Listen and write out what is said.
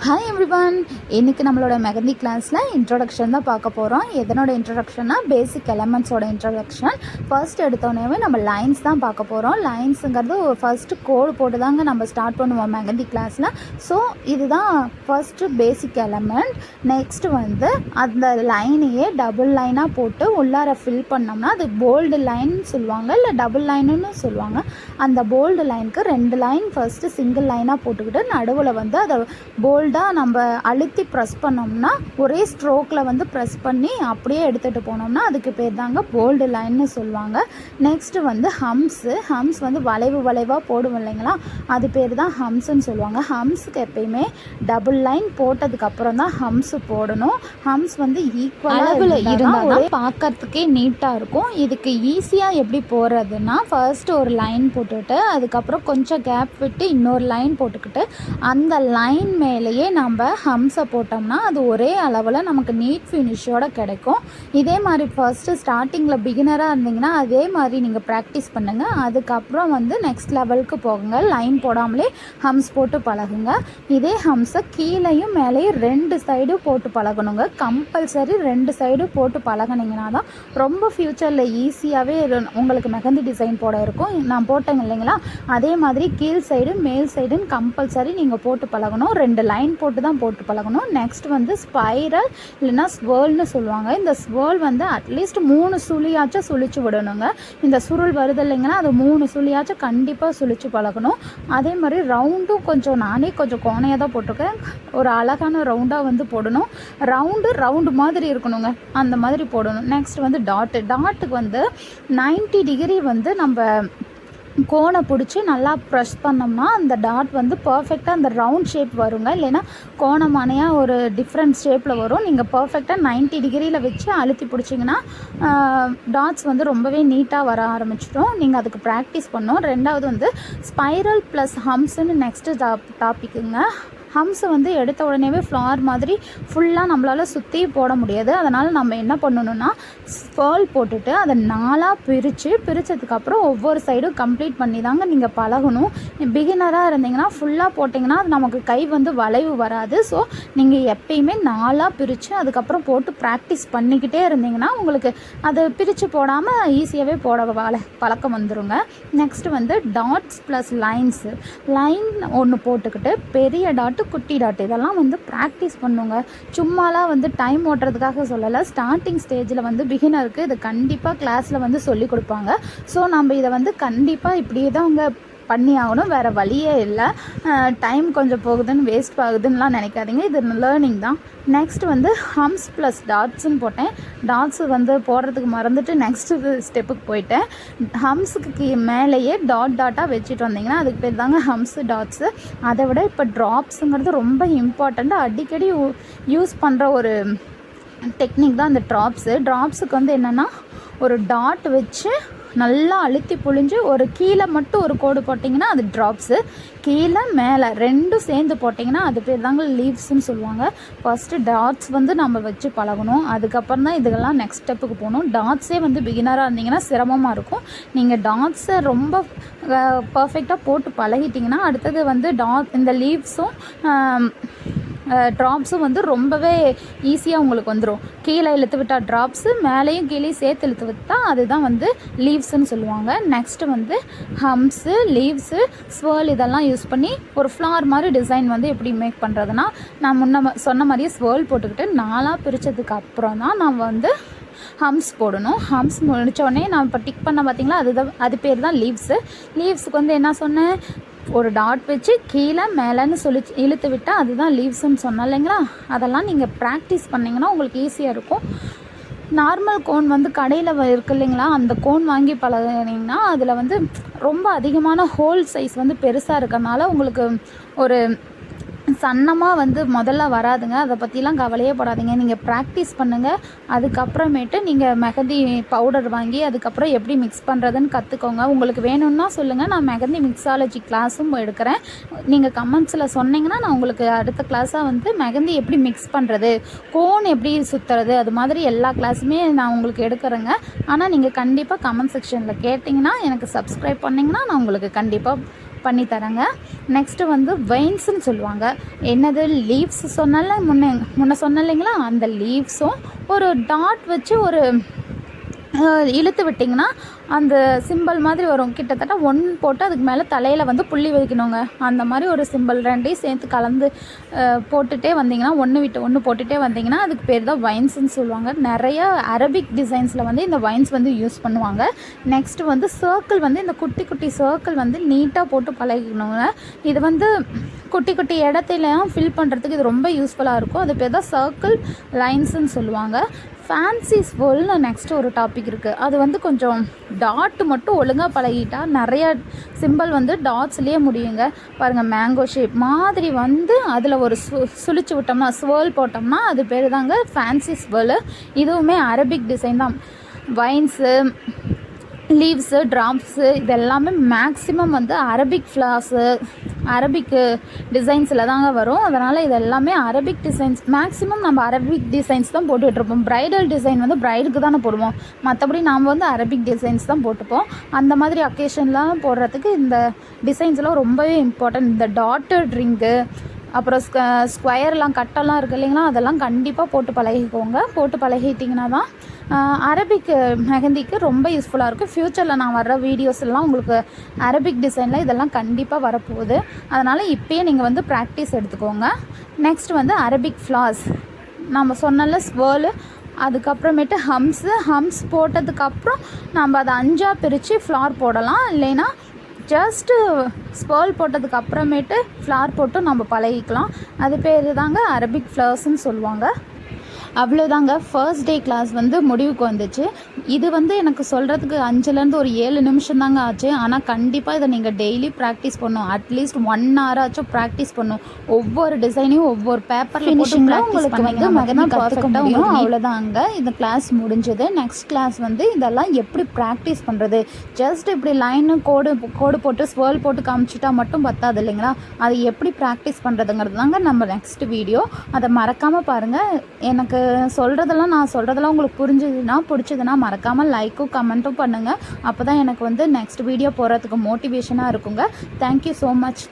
Hi everyone. இன்றைக்கி நம்மளோட மெஹந்தி கிளாஸில் இன்ட்ரொடக்ஷன் தான் பார்க்க போகிறோம். எதனோட இன்ட்ரொடக்ஷன்னா பேசிக் எலமெண்ட்ஸோட இன்ட்ரொடக்ஷன். ஃபர்ஸ்ட் எடுத்தோடனே நம்ம லைன்ஸ் தான் பார்க்க போகிறோம். லைன்ஸுங்கிறது ஃபர்ஸ்ட்டு கோடு போட்டு தாங்க நம்ம ஸ்டார்ட் பண்ணுவோம் மெஹந்தி கிளாஸில். ஸோ இதுதான் ஃபர்ஸ்ட்டு பேசிக் எலமெண்ட். நெக்ஸ்ட்டு வந்து அந்த லைனையே டபுள் லைனாக போட்டு உள்ளார ஃபில் பண்ணோம்னா அது போல்டு லைன் சொல்லுவாங்க, இல்லை டபுள் லைனுன்னு சொல்லுவாங்க. அந்த போல்டு லைனுக்கு 2 லைன் ஃபர்ஸ்ட்டு சிங்கிள் லைனாக போட்டுக்கிட்டு நடுவில் வந்து அதை போல்டாக நம்ம அழுத்தி ப்ரெஸ் பண்ணோம்னா ஒரே ஸ்ட்ரோக்கில் வந்து ப்ரெஸ் பண்ணி அப்படியே எடுத்துகிட்டு போனோம்னா அதுக்கு பேர் தாங்க போல்டு லைன்னு சொல்லுவாங்க. நெக்ஸ்ட்டு வந்து ஹம்ஸ் வந்து வளைவாக போடுவோம் இல்லைங்களா, அது பேர் தான் ஹம்ஸுன்னு சொல்லுவாங்க. ஹம்ஸுக்கு எப்பயுமே டபுள் லைன் போட்டதுக்கப்புறம் தான் ஹம்ஸ் போடணும். ஹம்ஸ் வந்து ஈக்குவலாக இருந்தால் தான் பார்க்கறதுக்கே நீட்டாக இருக்கும். இதுக்கு ஈஸியாக எப்படி போடுறதுன்னா ஃபர்ஸ்ட் ஒரு லைன் போட்டுட்டு அதுக்கப்புறம் கொஞ்சம் கேப் விட்டு இன்னொரு லைன் போட்டுக்கிட்டு அந்த லைன் மேலேயே நம்ம ஹம்ஸை போட்டோம்னா அது ஒரே அளவில் நமக்கு நீட் ஃபினிஷோடு கிடைக்கும். இதே மாதிரி ஃபர்ஸ்ட்டு ஸ்டார்டிங்கில் பிகினராக இருந்தீங்கன்னா அதே மாதிரி நீங்கள் ப்ராக்டிஸ் பண்ணுங்கள். அதுக்கப்புறம் வந்து நெக்ஸ்ட் லெவலுக்கு போகுங்க. லைன் போடாமலே ஹம்ஸ் போட்டு பழகுங்க. இதே ஹம்ஸை கீழேயும் மேலேயும் 2 சைடும் போட்டு பழகணுங்க. கம்பல்சரி 2 சைடும் போட்டு பழகினீங்கன்னா தான் ரொம்ப ஃப்யூச்சரில் ஈஸியாகவே உங்களுக்கு மெஹந்தி டிசைன் போட இருக்கும். நான் போட்டேங்க இல்லைங்களா, அதே மாதிரி கீழ் சைடு மேல் சைடுன்னு கம்பல்சரி நீங்கள் போட்டு பழகணும். 2 லைன் போட்டு தான் போட்டு பழகணும். நெக்ஸ்ட் வந்து ஸ்பைரல் இல்லைன்னா ஸ்வேர்ல்னு சொல்லுவாங்க. இந்த ஸ்வேர்ல் வந்து அட்லீஸ்ட் 3 சுழியாச்சும் சுழிச்சு விடணுங்க. இந்த சுருள் வருது இல்லைங்கன்னா அது 3 சுழியாச்சும் கண்டிப்பாக சுழிச்சு பழகணும். அதே மாதிரி ரவுண்டும் நானே கொஞ்சம் கோணையாக தான் போட்டிருக்கேன். ஒரு அழகான ரவுண்டாக வந்து போடணும். ரவுண்டு மாதிரி இருக்கணுங்க, அந்த மாதிரி போடணும். நெக்ஸ்ட் வந்து டாட்டுக்கு வந்து 90 டிகிரி வந்து நம்ம கோனை பிடிச்சி நல்லா ப்ரெஸ் பண்ணோம்னா அந்த டாட் வந்து பர்ஃபெக்டாக அந்த ரவுண்ட் ஷேப் வருங்க. இல்லைன்னா கோணமானையாக ஒரு டிஃப்ரெண்ட் ஷேப்பில் வரும். நீங்கள் பர்ஃபெக்டாக 90 டிகிரியில் வச்சு அழுத்தி பிடிச்சிங்கன்னா டாட்ஸ் வந்து ரொம்பவே நீட்டாக வர ஆரம்பிச்சிடும். நீங்கள் அதுக்கு ப்ராக்டிஸ் பண்ணணும். 2வது வந்து ஸ்பைரல் ப்ளஸ் ஹம்ஸ்ன்னு நெக்ஸ்ட்டு டாப்பிக்குங்க. ஹம்ஸை வந்து எடுத்த உடனேவே ஃப்ளார் மாதிரி ஃபுல்லாக நம்மளால் சுற்றி போட முடியாது. அதனால் நம்ம என்ன பண்ணணுன்னா ஸ்பேர்ல் போட்டுட்டு அதை 4ஆக பிரித்ததுக்கப்புறம் ஒவ்வொரு சைடும் கம்ப்ளீட் பண்ணி தாங்க நீங்கள் பழகணும். பிகினராக இருந்தீங்கன்னா ஃபுல்லாக போட்டிங்கன்னா அது நமக்கு கை வந்து வளைவு வராது. ஸோ நீங்கள் எப்பயுமே 4ஆக பிரித்து அதுக்கப்புறம் போட்டு ப்ராக்டிஸ் பண்ணிக்கிட்டே இருந்தீங்கன்னா உங்களுக்கு அது பிரித்து போடாமல் ஈஸியாகவே பழக்கம் வந்துடுங்க. நெக்ஸ்ட்டு வந்து டாட்ஸ் ப்ளஸ் லைன் ஒன்று போட்டுக்கிட்டு பெரிய டாட் குட்டி டாட் இதெல்லாம் வந்து ப்ராக்டிஸ் பண்ணுங்க. சும்மாலாம் வந்து டைம் ஓட்டுறதுக்காக சொல்லலை. ஸ்டார்டிங் ஸ்டேஜில் வந்து பிகினருக்கு இது கண்டிப்பாக கிளாஸில் வந்து சொல்லி கொடுப்பாங்க. ஸோ நம்ம இதை வந்து கண்டிப்பாக இப்படியே தான் அவங்க பண்ணி ஆகணும், வேறு வழியே இல்லை. டைம் கொஞ்சம் போகுதுன்னு வேஸ்ட் ஆகுதுன்னெலாம் நினைக்காதீங்க, இது லேர்னிங் தான். நெக்ஸ்ட் வந்து ஹம்ஸ் ப்ளஸ் டாட்ஸுன்னு போட்டேன். டாட்ஸு வந்து போடுறதுக்கு மறந்துட்டு நெக்ஸ்ட்டு ஸ்டெப்புக்கு போயிட்டேன். ஹம்ஸுக்கு மேலேயே டாட்டாக வச்சுட்டு வந்தீங்கன்னா அதுக்கு பேர் தாங்க ஹம்ஸு டாட்ஸு. அதை விட இப்போ ட்ராப்ஸுங்கிறது ரொம்ப இம்பார்ட்டண்ட்டாக அடிக்கடி யூஸ் பண்ணுற ஒரு டெக்னிக் தான் இந்த ட்ராப்ஸுக்கு வந்து என்னென்னா ஒரு டாட் வச்சு நல்லா அழுத்தி புழிஞ்சு ஒரு கீழே மட்டும் ஒரு கோடு போட்டிங்கன்னா அது ட்ராப்ஸு, கீழே மேலே 2 சேர்ந்து போட்டிங்கன்னா அது பேர் தாங்க லீவ்ஸ்ன்னு சொல்லுவாங்க. ஃபஸ்ட்டு டாட்ஸ் வந்து நம்ம வச்சு பழகணும். அதுக்கப்புறம் தான் இதுக்கெல்லாம் நெக்ஸ்ட் ஸ்டெப்புக்கு போகணும். டாட்ஸே வந்து பிகினராக இருந்தீங்கன்னா சிரமமாக இருக்கும். நீங்கள் டாட்ஸை ரொம்ப பர்ஃபெக்டாக போட்டு பழகிட்டிங்கன்னா அடுத்தது வந்து இந்த லீவ்ஸும் ட்ராப்ஸும் வந்து ரொம்பவே ஈஸியாக உங்களுக்கு வந்துடும். கீழே இழுத்து விட்டால் ட்ராப்ஸு, மேலேயும் கீழே சேர்த்து இழுத்து விட்டால் அதுதான் வந்து லீவ்ஸுன்னு சொல்லுவாங்க. நெக்ஸ்ட்டு வந்து ஹம்ஸு, லீவ்ஸு, ஸ்வேர்ல் இதெல்லாம் யூஸ் பண்ணி ஒரு ஃப்ளார் மாதிரி டிசைன் வந்து எப்படி மேக் பண்ணுறதுனா நான் முன்ன சொன்ன மாதிரியே ஸ்வேர்ல் போட்டுக்கிட்டு 4ஆக பிரித்ததுக்கு அப்புறம் தான் நம்ம வந்து ஹம்ஸ் போடணும். ஹம்ஸ் முடித்தோடனே நான் இப்போ டிக் பண்ண பார்த்திங்களா அது பேர் தான் லீவ்ஸுக்கு வந்து என்ன சொன்னேன், ஒரு டாட் வச்சு கீழே மேலேன்னு சொல்லி இழுத்து விட்டால் அதுதான் லீவ்ஸ்ன்னு சொன்னேன் இல்லைங்களா. அதெல்லாம் நீங்கள் ப்ராக்டிஸ் பண்ணிங்கன்னா உங்களுக்கு ஈஸியாக இருக்கும். நார்மல் கோன் வந்து கடையில் இருக்குது இல்லைங்களா, அந்த கோன் வாங்கி பழகினீங்கன்னா அதில் வந்து ரொம்ப அதிகமான ஹோல் சைஸ் வந்து பெருசாக இருக்கறனால உங்களுக்கு ஒரு சன்னமாக வந்து முதல்ல வராதுங்க. அதை பற்றிலாம் கவலையே படாதீங்க. நீங்கள் ப்ராக்டிஸ் பண்ணுங்கள். அதுக்கப்புறமேட்டு நீங்கள் மெஹந்தி பவுடர் வாங்கி அதுக்கப்புறம் எப்படி மிக்ஸ் பண்ணுறதுன்னு கற்றுக்கோங்க. உங்களுக்கு வேணும்னா சொல்லுங்கள், நான் மெஹந்தி மிக்ஸாலஜி கிளாஸும் எடுக்கிறேன். நீங்கள் கமெண்ட்ஸில் சொன்னீங்கன்னா நான் உங்களுக்கு அடுத்த கிளாஸாக வந்து மெஹந்தி எப்படி மிக்ஸ் பண்ணுறது, கோன் எப்படி சுற்றுறது, அது மாதிரி எல்லா கிளாஸுமே நான் உங்களுக்கு எடுக்கிறேங்க. ஆனால் நீங்கள் கண்டிப்பாக கமெண்ட் செக்ஷனில் கேட்டிங்கன்னா எனக்கு சப்ஸ்கிரைப் பண்ணிங்கன்னா நான் உங்களுக்கு கண்டிப்பாக பண்ணித்தரேங்க. நெக்ஸ்ட்டு வந்து வெயின்ஸ்ன்னு சொல்லுவாங்க. என்னது லீவ்ஸ் முன்ன சொன்னேன் இல்லைங்களா, அந்த லீவ்ஸும் ஒரு டாட் வச்சு ஒரு இழுத்து விட்டிங்கன்னா அந்த சிம்பிள் மாதிரி வரும். கிட்டத்தட்ட 1 போட்டு அதுக்கு மேலே தலையில் வந்து புள்ளி வைக்கணுங்க. அந்த மாதிரி ஒரு சிம்பிள் 2ஐயும் சேர்த்து கலந்து போட்டுகிட்டே வந்திங்கன்னா 1 விட்டு 1 போட்டுகிட்டே வந்திங்கன்னா அதுக்கு பேர் தான் வைன்ஸ்ன்னு சொல்லுவாங்க. நிறைய அரபிக் டிசைன்ஸில் வந்து இந்த வைன்ஸ் வந்து யூஸ் பண்ணுவாங்க. நெக்ஸ்ட்டு வந்து சர்க்கிள் வந்து இந்த குட்டி குட்டி சர்க்கிள் வந்து நீட்டாக போட்டு பழகிக்கணுங்க. இது வந்து குட்டி குட்டி இடத்துலையும் ஃபில் பண்ணுறதுக்கு இது ரொம்ப யூஸ்ஃபுல்லாக இருக்கும். அது பேர் தான் சர்க்கிள் லைன்ஸுன்னு சொல்லுவாங்க. ஃபேன்சி ஸ்வர்ல்னு நெக்ஸ்ட்டு ஒரு டாபிக் இருக்குது. அது வந்து கொஞ்சம் டாட் மட்டும் ஒழுங்காக பழகிட்டா நிறைய சிம்பிள் வந்து டாட்ஸ்லேயே முடியுங்க. பாருங்கள், மேங்கோ ஷேப் மாதிரி வந்து அதில் ஒரு சுழிச்சு விட்டோம்னா ஸ்வர்ல் போட்டோம்னா அது பேர் தாங்க ஃபேன்சி ஸ்வர்லு. இதுவுமே அரபிக் டிசைன் தான். வைன்ஸு, லீவ்ஸு, ட்ராப்ஸு இது எல்லாமே மேக்ஸிமம் வந்து அரபிக் ஃப்ளார்ஸு, அரபிக் டிசைன்ஸில் தாங்க வரும். அதனால் இது எல்லாமே அரபிக் டிசைன்ஸ். மேக்ஸிமம் நம்ம அரபிக் டிசைன்ஸ் தான் போட்டுட்ருப்போம். ப்ரைடல் டிசைன் வந்து ப்ரைடுக்கு தானே போடுவோம். மற்றபடி நாம் வந்து அரபிக் டிசைன்ஸ் தான் போட்டுப்போம். அந்த மாதிரி அக்கேஷன்லாம் போடுறதுக்கு இந்த டிசைன்ஸ்லாம் ரொம்பவே இம்பார்ட்டன்ட். இந்த டாட்டட் ரிங்கு, அப்புறம் ஸ்கொயர்லாம் கட்டெல்லாம் இருக்குது இல்லைங்களா, அதெல்லாம் கண்டிப்பாக போட்டு பழகிக்கோங்க. போட்டு பழகிட்டிங்கன்னா தான் அரபிக் மெஹந்திக்கு ரொம்ப யூஸ்ஃபுல்லாக இருக்கும். ஃப்யூச்சரில் நான் வர்ற வீடியோஸ் எல்லாம் உங்களுக்கு அரபிக் டிசைனில் இதெல்லாம் கண்டிப்பாக வரப்போகுது. அதனால் இப்போயே நீங்கள் வந்து ப்ராக்டிஸ் எடுத்துக்கோங்க. நெக்ஸ்ட் வந்து அரபிக் ஃப்ளார்ஸ் நம்ம சொன்னல ஸ்வர்லு, அதுக்கப்புறமேட்டு ஹம்ஸ் போட்டதுக்கப்புறம் நம்ம அதை 5ஆக பிரித்து ஃப்ளார் போடலாம். இல்லைன்னா ஜஸ்ட்டு ஸ்பர்ல் போட்டதுக்கு அப்புறமேட்டு ஃப்ளார் போட்டு நம்ம பழகிக்கலாம். அது பேர் தாங்க அரபிக் ஃப்ளவர்ஸ்ன்னு சொல்லுவாங்க. அவ்வளோதாங்க, ஃபர்ஸ்ட் டே கிளாஸ் வந்து முடிவுக்கு வந்துச்சு. இது வந்து எனக்கு சொல்கிறதுக்கு 5லேருந்து ஒரு 7 நிமிஷம் தாங்க ஆச்சு. ஆனால் கண்டிப்பாக இதை நீங்கள் டெய்லி ப்ராக்டிஸ் பண்ணணும். அட்லீஸ்ட் 1 hour ஆச்சும் ப்ராக்டிஸ் பண்ணணும். ஒவ்வொரு டிசைனையும் ஒவ்வொரு பேப்பரில் ஃபினிஷிங்கில் உங்களுக்கு வந்து மெஹந்தி கற்றுக்க முடியும். அவ்வளோதாங்க, இந்த கிளாஸ் முடிஞ்சது. நெக்ஸ்ட் கிளாஸ் வந்து இதெல்லாம் எப்படி ப்ராக்டிஸ் பண்ணுறது. ஜஸ்ட் இப்படி லைனு கோடு போட்டு ஸ்வர்ல் போட்டு காமிச்சிட்டா மட்டும் பத்தாது இல்லைங்களா. அதை எப்படி ப்ராக்டிஸ் பண்ணுறதுங்கிறது தாங்க நம்ம நெக்ஸ்ட் வீடியோ. அதை மறக்காமல் பாருங்கள். எனக்கு நான் சொல்கிறதெல்லாம் உங்களுக்கு பிடிச்சதுன்னா மறக்காமல் லைக்கும் கமெண்ட்டும் பண்ணுங்கள். அப்போ தான் எனக்கு வந்து நெக்ஸ்ட் வீடியோ போகிறதுக்கு மோட்டிவேஷனாக இருக்குங்க. Thank you so much.